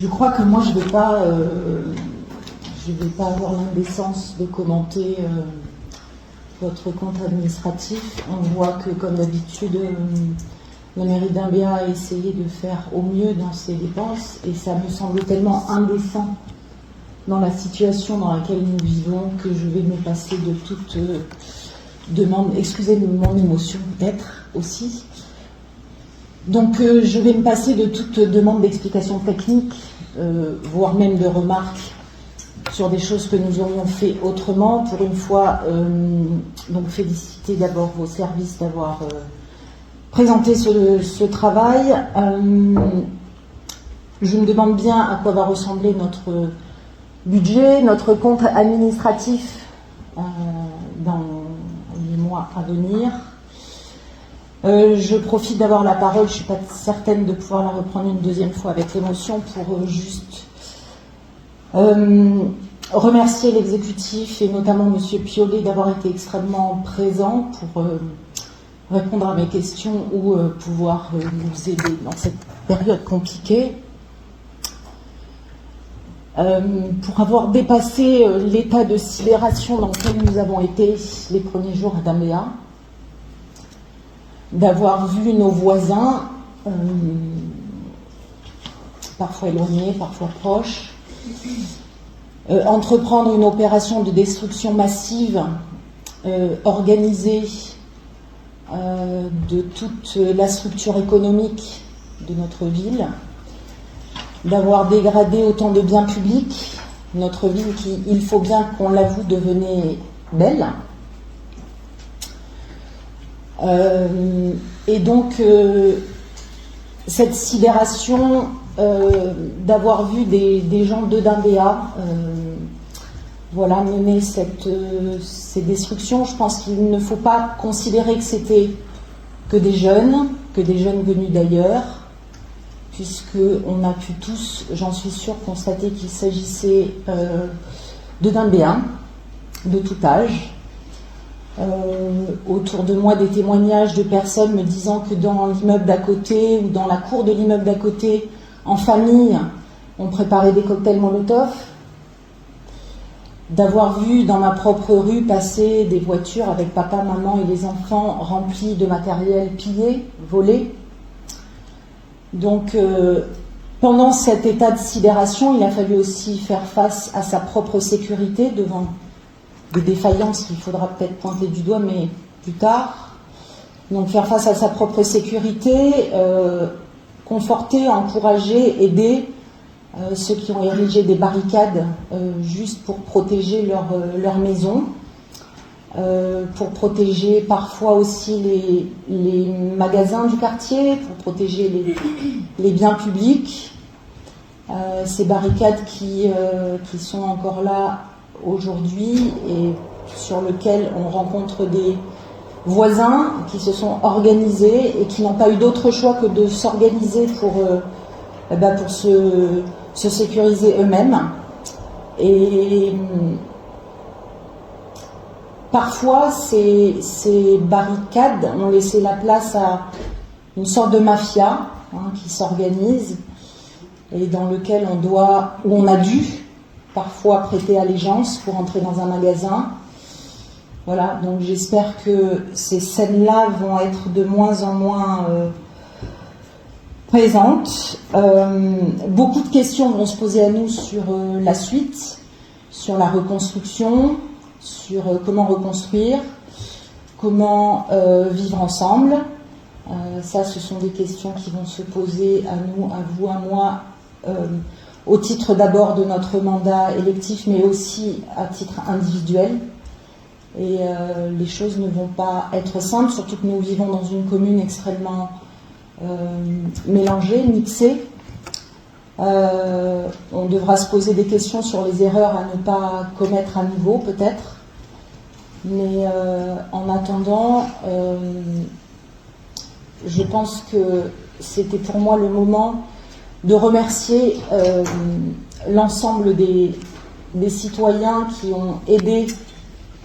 Je crois que moi, je vais pas avoir l'indécence de commenter votre compte administratif. On voit que, comme d'habitude, la mairie d'Imbéa a essayé de faire au mieux dans ses dépenses, et ça me semble tellement indécent dans la situation dans laquelle nous vivons que je vais me passer de toute demande. Excusez mon émotion, peut-être aussi. Donc, je vais me passer de toute demande d'explication technique, voire même de remarques sur des choses que nous aurions fait autrement. Pour une fois, donc féliciter d'abord vos services d'avoir présenté ce travail. Je me demande bien à quoi va ressembler notre budget, notre compte administratif dans les mois à venir. Je profite d'avoir la parole, je ne suis pas certaine de pouvoir la reprendre une deuxième fois avec l'émotion, pour juste remercier l'exécutif et notamment M. Piolet d'avoir été extrêmement présent pour répondre à mes questions ou pouvoir nous aider dans cette période compliquée. Pour avoir dépassé l'état de sidération dans lequel nous avons été les premiers jours à D'Imbéa, d'avoir vu nos voisins, parfois éloignés, parfois proches, entreprendre une opération de destruction massive organisée de toute la structure économique de notre ville, d'avoir dégradé autant de biens publics, notre ville qui, il faut bien qu'on l'avoue, devenait belle. Et donc, cette sidération d'avoir vu des gens de D'Imbéa mener ces destructions, je pense qu'il ne faut pas considérer que c'était que des jeunes venus d'ailleurs, puisqu'on a pu tous, j'en suis sûre, constater qu'il s'agissait de D'Imbéens, de tout âge. Autour de moi, des témoignages de personnes me disant que dans l'immeuble d'à côté ou dans la cour de l'immeuble d'à côté, en famille, on préparait des cocktails Molotov. D'avoir vu dans ma propre rue passer des voitures avec papa, maman et les enfants remplies de matériel pillé, volé. Donc, pendant cet état de sidération, il a fallu aussi faire face à sa propre sécurité devant des défaillances qu'il faudra peut-être pointer du doigt, mais plus tard. Donc faire face à sa propre sécurité, conforter, encourager, aider ceux qui ont érigé des barricades juste pour protéger leur maison, pour protéger parfois aussi les magasins du quartier, pour protéger les biens publics. Ces barricades qui sont encore là aujourd'hui et sur lequel on rencontre des voisins qui se sont organisés et qui n'ont pas eu d'autre choix que de s'organiser pour se sécuriser eux-mêmes. Et parfois, ces barricades ont laissé la place à une sorte de mafia qui s'organise et dans lequel on a dû parfois prêter allégeance pour entrer dans un magasin. Voilà, donc j'espère que ces scènes-là vont être de moins en moins présentes. Beaucoup de questions vont se poser à nous sur la suite, sur la reconstruction, sur comment reconstruire, comment vivre ensemble. Ça, ce sont des questions qui vont se poser à nous, à vous, à moi, au titre d'abord de notre mandat électif, mais aussi à titre individuel. Et les choses ne vont pas être simples, surtout que nous vivons dans une commune extrêmement mélangée, mixée. On devra se poser des questions sur les erreurs à ne pas commettre à nouveau, peut-être. Mais en attendant, je pense que c'était pour moi le moment de remercier l'ensemble des citoyens qui ont aidé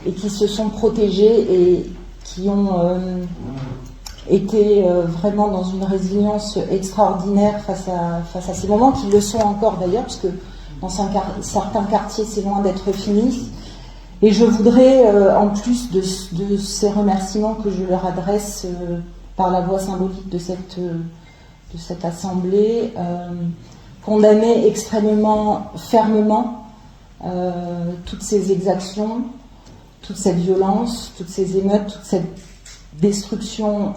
et qui se sont protégés et qui ont été vraiment dans une résilience extraordinaire face à ces moments, qui le sont encore d'ailleurs, parce que dans certains quartiers, c'est loin d'être fini. Et je voudrais, en plus de ces remerciements que je leur adresse par la voix symbolique de cette assemblée, condamner extrêmement fermement toutes ces exactions, toute cette violence, toutes ces émeutes, toute cette destruction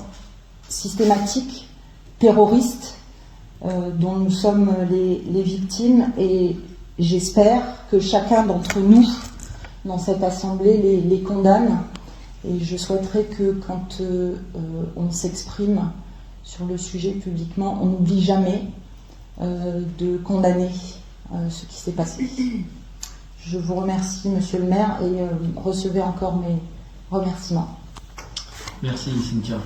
systématique, terroriste, dont nous sommes les victimes. Et j'espère que chacun d'entre nous, dans cette assemblée, les condamne. Et je souhaiterais que quand on s'exprime sur le sujet publiquement, on n'oublie jamais de condamner ce qui s'est passé. Je vous remercie, Monsieur le maire, et recevez encore mes remerciements. Merci, Cynthia.